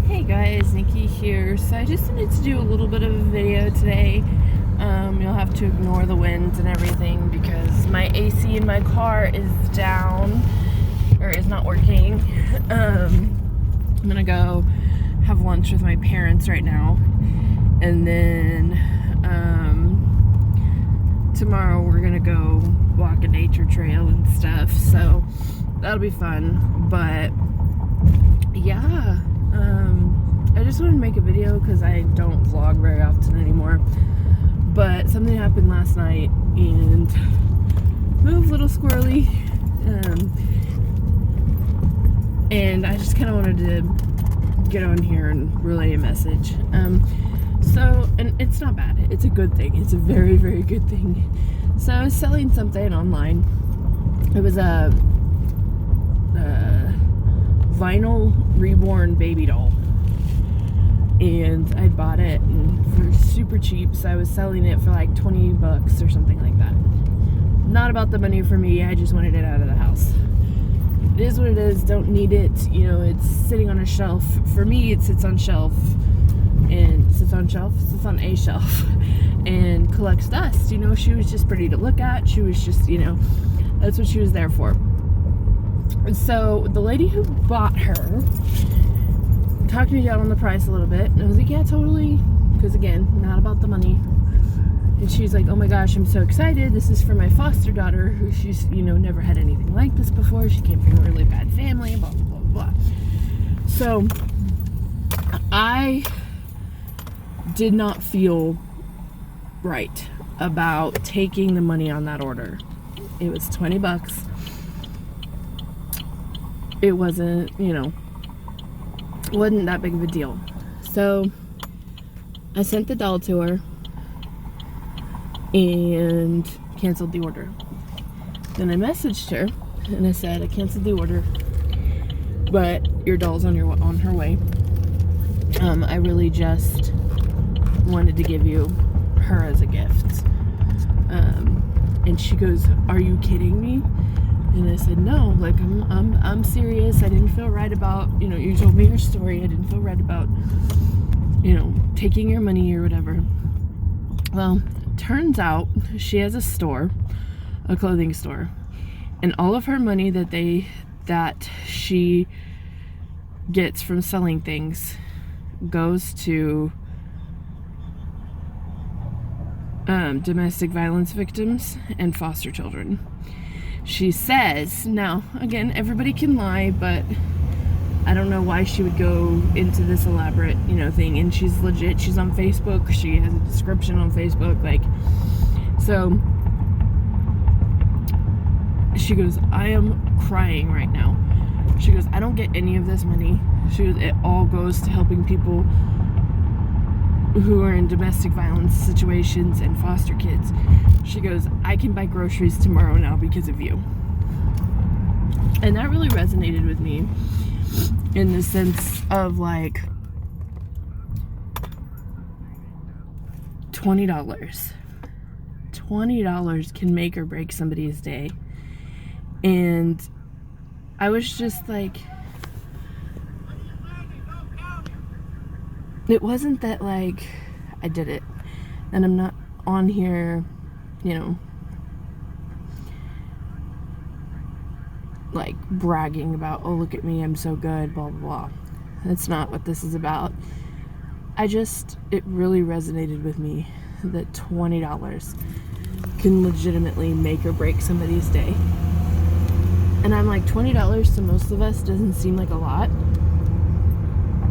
Hey guys, Nikki here. So I just wanted to do a little bit of a video today. You'll have to ignore the winds and everything because my AC in my car is down or is not working. I'm gonna go have lunch with my parents right now, and then tomorrow we're gonna go walk a nature trail and stuff. So that'll be fun. But yeah. I just wanted to make a video because I don't vlog very often anymore, but something happened last night and moved a little squirrely, and I just kind of wanted to get on here and relay a message. And it's not bad, it's a good thing, it's a very, very good thing. So I was selling something online. It was a vinyl reborn baby doll, and I bought it for super cheap, so I was selling it for like $20 or something like that. Not about the money for me, I just wanted it out of the house. It is what it is, don't need it, you know, it's sitting on a shelf. For me, it sits on a shelf and collects dust. You know, she was just pretty to look at, she was just, you know, that's what she was there for. So the lady who bought her talked me down on the price a little bit, and I was like, yeah, totally, because again, not about the money. And she's like, oh my gosh, I'm so excited, this is for my foster daughter, who she's, you know, never had anything like this before, she came from a really bad family, blah blah blah blah. So I did not feel right about taking the money on that order. It was $20. It wasn't, you know, wasn't that big of a deal. So I sent the doll to her and canceled the order. Then I messaged her and I said, I canceled the order, but your doll's on her way. I really just wanted to give you her as a gift. And she goes, are you kidding me? And I said, no, like, I'm serious. I didn't feel right about, you know, you told me your story. I didn't feel right about, you know, taking your money or whatever. Well, turns out she has a store, a clothing store, and all of her money that she gets from selling things goes to domestic violence victims and foster children. She says, now, again, everybody can lie, but I don't know why she would go into this elaborate, you know, thing. And she's legit. She's on Facebook. She has a description on Facebook. Like, so she goes, I am crying right now. She goes, I don't get any of this money. She goes, it all goes to helping people who are in domestic violence situations and foster kids. She goes, I can buy groceries tomorrow now because of you. And that really resonated with me in the sense of like $20. $20 can make or break somebody's day. And I was just like, it wasn't that like I did it, and I'm not on here, you know, like bragging about, oh, look at me, I'm so good, blah blah blah. That's not what this is about. It really resonated with me that $20 can legitimately make or break somebody's day. And I'm like, $20 to most of us doesn't seem like a lot,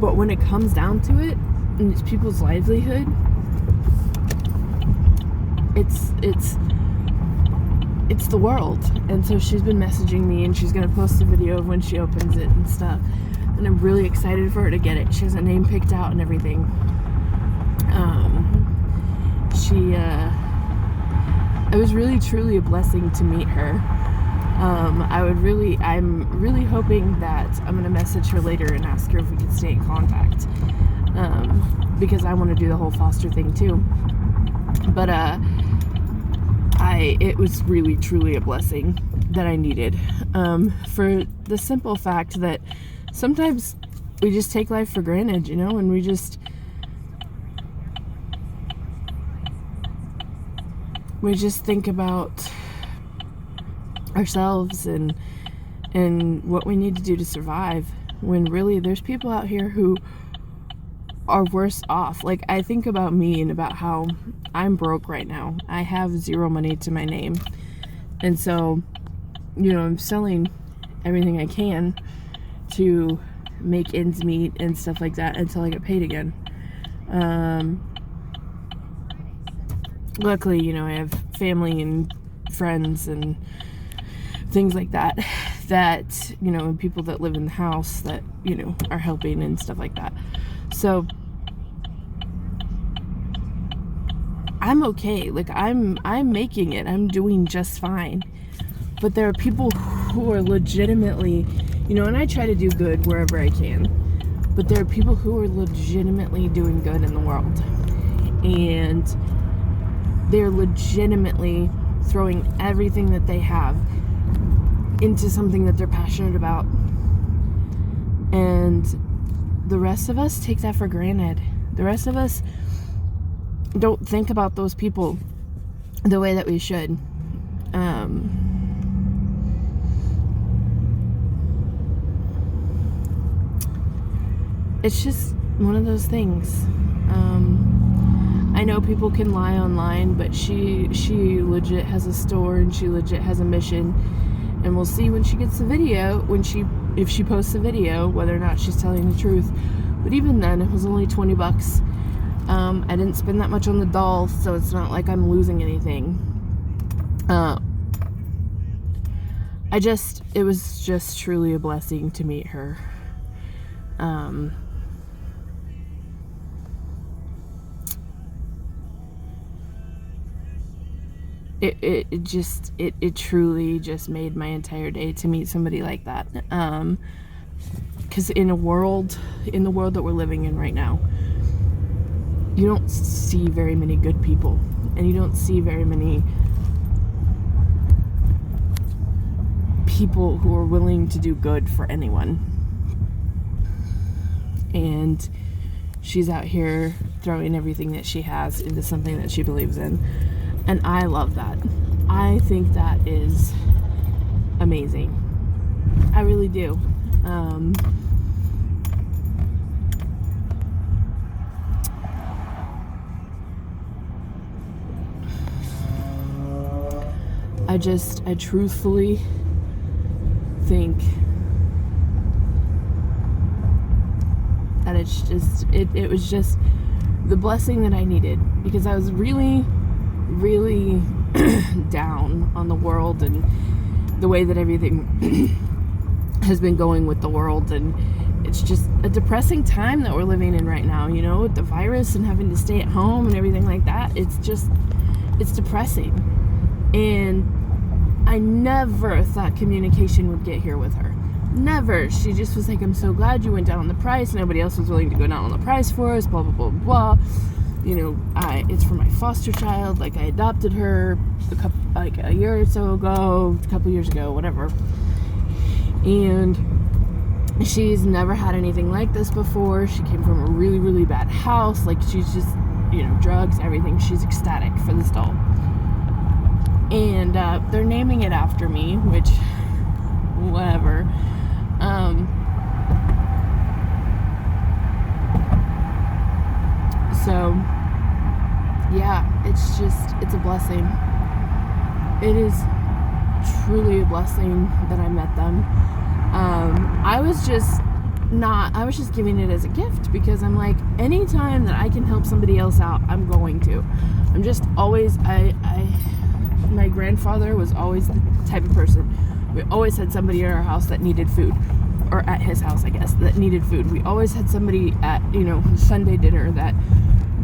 but when it comes down to it, and it's people's livelihood, it's the world. And so she's been messaging me, and she's gonna post a video of when she opens it and stuff. And I'm really excited for her to get it. She has a name picked out and everything. It was really truly a blessing to meet her. I'm really hoping that I'm gonna message her later and ask her if we can stay in contact, because I want to do the whole foster thing too. But it was really truly a blessing that I needed, for the simple fact that sometimes just take life for granted, you know, and we just think about ourselves and what we need to do to survive, when really there's people out here who are worse off. Like, I think about me and about how I'm broke right now. I have zero money to my name, and so, you know, I'm selling everything I can to make ends meet and stuff like that until I get paid again. Luckily, you know, I have family and friends and things like that, you know, and people that live in the house that, you know, are helping and stuff like that. So I'm okay. Like, I'm making it. I'm doing just fine. But there are people who are legitimately, you know, and I try to do good wherever I can, but there are people who are legitimately doing good in the world, and they're legitimately throwing everything that they have into something that they're passionate about. And the rest of us take that for granted. The rest of us don't think about those people the way that we should. It's just one of those things. I know people can lie online, but she legit has a store, and she legit has a mission, and we'll see when she gets the video, if she posts a video, whether or not she's telling the truth. But even then, it was only $20. I didn't spend that much on the doll, so it's not like I'm losing anything. It was just truly a blessing to meet her. It truly just made my entire day to meet somebody like that. Because in the world that we're living in right now, you don't see very many good people, and you don't see very many people who are willing to do good for anyone. And she's out here throwing everything that she has into something that she believes in. And I love that. I think that is amazing. I really do. I truthfully think that it was just the blessing that I needed, because I was really down on the world and the way that everything has been going with the world, and it's just a depressing time that we're living in right now, you know, with the virus and having to stay at home and everything like that. It's depressing, and I never thought communication would get here with her. Never. She just was like, I'm so glad you went down on the price. Nobody else was willing to go down on the price for us, blah, blah, blah, blah. You know, it's for my foster child. Like, I adopted her a year or so ago, a couple years ago, whatever. And she's never had anything like this before. She came from a really, really bad house. Like, she's just, you know, drugs, everything. She's ecstatic for this doll. And they're naming it after me, which, whatever. So, yeah, it's a blessing. It is truly a blessing that I met them. I was just giving it as a gift, because I'm like, anytime that I can help somebody else out, I'm going to. I'm just always, my grandfather was always the type of person. We always had somebody at our house that needed food, or at his house, I guess, that needed food. We always had somebody at, you know, Sunday dinner that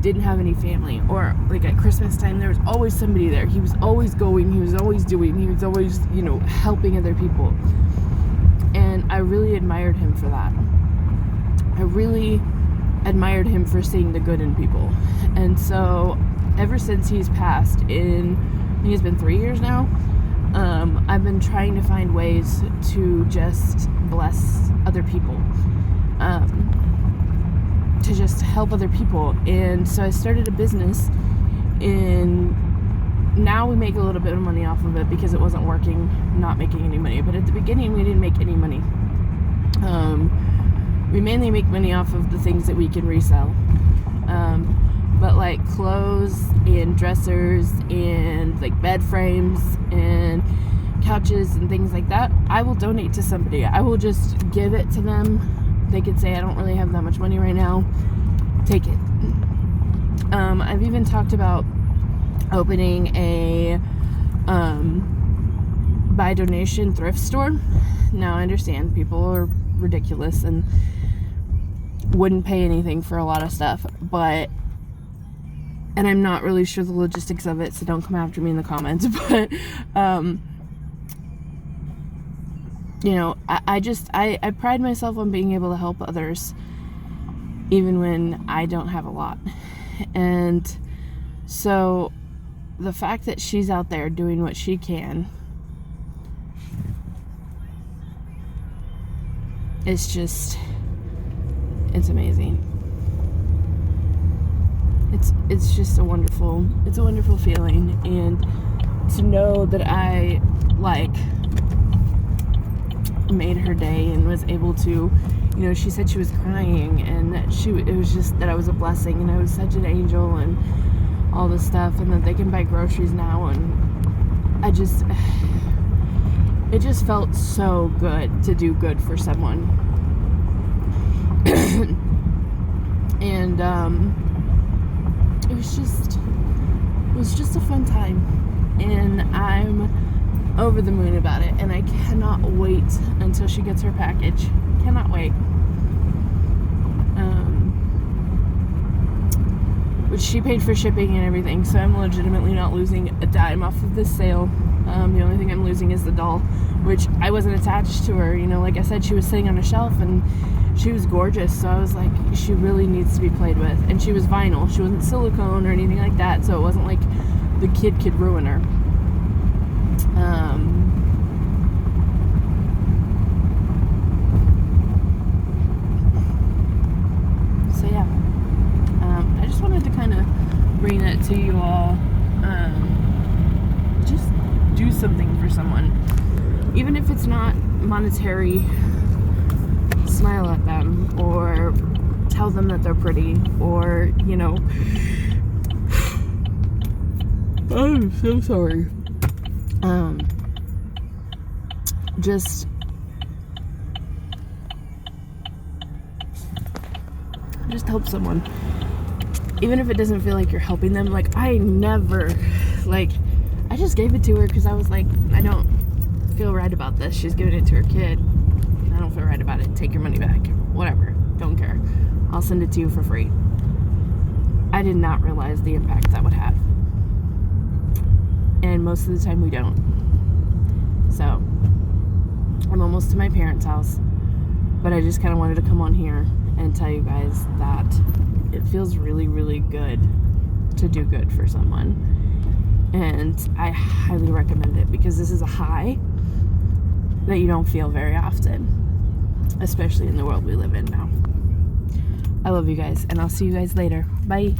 didn't have any family, or like at Christmas time, there was always somebody there. He was always going, he was always doing, he was always, you know, helping other people. And I really admired him for that. I really admired him for seeing the good in people. And so ever since he's passed, I think it's been 3 years now, I've been trying to find ways to just bless other people. just help other people. And so I started a business, and now we make a little bit of money off of it because it wasn't working, not making any money. But at the beginning, we didn't make any money. We mainly make money off of the things that we can resell. But like clothes and dressers and like bed frames and couches and things like that, I will donate to somebody. I will just give it to them. They could say, I don't really have that much money right now. Take it. I've even talked about opening a by donation thrift store. Now I understand people are ridiculous and wouldn't pay anything for a lot of stuff, and I'm not really sure the logistics of it, so don't come after me in the comments, but you know, I pride myself on being able to help others even when I don't have a lot. And so the fact that she's out there doing what she can, it's amazing. It's just a wonderful feeling, and to know that I like made her day and was able to, you know, she said she was crying, and that it was just that I was a blessing and I was such an angel and all this stuff, and that they can buy groceries now, and it just felt so good to do good for someone. And it was just a fun time, and I'm over the moon about it, and I cannot wait until she gets her package. Cannot wait. Which she paid for shipping and everything, so I'm legitimately not losing a dime off of this sale. The only thing I'm losing is the doll, which I wasn't attached to her. You know, like I said, she was sitting on a shelf and she was gorgeous, so I was like, she really needs to be played with. And she was vinyl, she wasn't silicone or anything like that, so it wasn't like the kid could ruin her. So yeah, I just wanted to kind of bring that to you all. Just do something for someone, even if it's not monetary. Smile at them, or tell them that they're pretty, or, you know, I'm so sorry. Just help someone, even if it doesn't feel like you're helping them. Like, I just gave it to her because I was like, I don't feel right about this. She's giving it to her kid. I don't feel right about it. Take your money back. Whatever. Don't care. I'll send it to you for free. I did not realize the impact that would have. And most of the time we don't. So, I'm almost to my parents' house. But I just kind of wanted to come on here and tell you guys that it feels really, really good to do good for someone. And I highly recommend it, because this is a high that you don't feel very often, especially in the world we live in now. I love you guys, and I'll see you guys later. Bye.